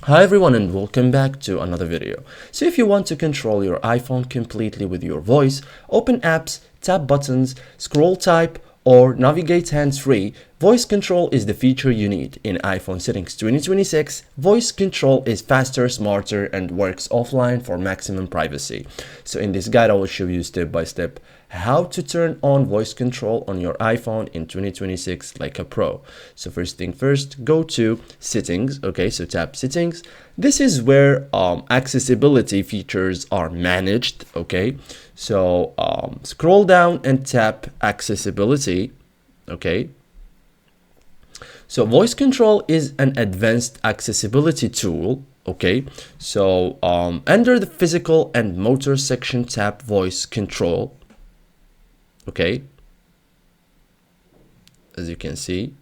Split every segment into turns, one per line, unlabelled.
Hi everyone and welcome back to another video. So if you want to control your iPhone completely with your voice, open apps, tap buttons, scroll type, or navigate hands-free, voice control is the feature you need. In iPhone settings 2026, voice control is faster, smarter, and works offline for maximum privacy. So in this guide, I will show you step by step how to turn on voice control on your iPhone in 2026 like a pro. So first thing first, go to settings. Okay, so tap settings. This is where accessibility features are managed. Okay, so scroll down and tap accessibility. Okay, so voice control is an advanced accessibility tool. Okay, so under the physical and motor section, tap voice control. Okay, as you can see,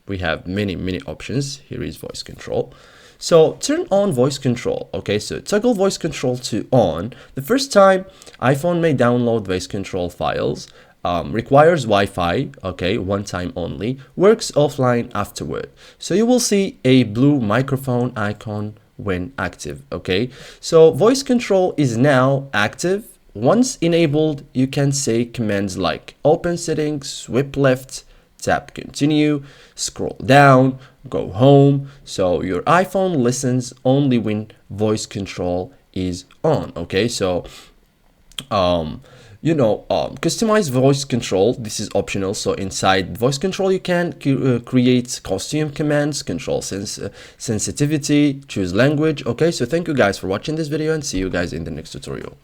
we have many options. Here is voice control. So turn on voice control. Okay, so toggle voice control to on. The first time iPhone may download voice control files, requires Wi-Fi, okay, one time only, works offline afterward. So you will see a blue microphone icon when active. Okay, so voice control is now active. Once enabled, you can say commands like open settings, swipe left, tap continue, scroll down, go home. So your iPhone listens only when voice control is on. Okay, so customize voice control. This is optional. So inside voice control, you can create costume commands, control sensitivity, choose language. Okay, so thank you guys for watching this video and see you guys in the next tutorial.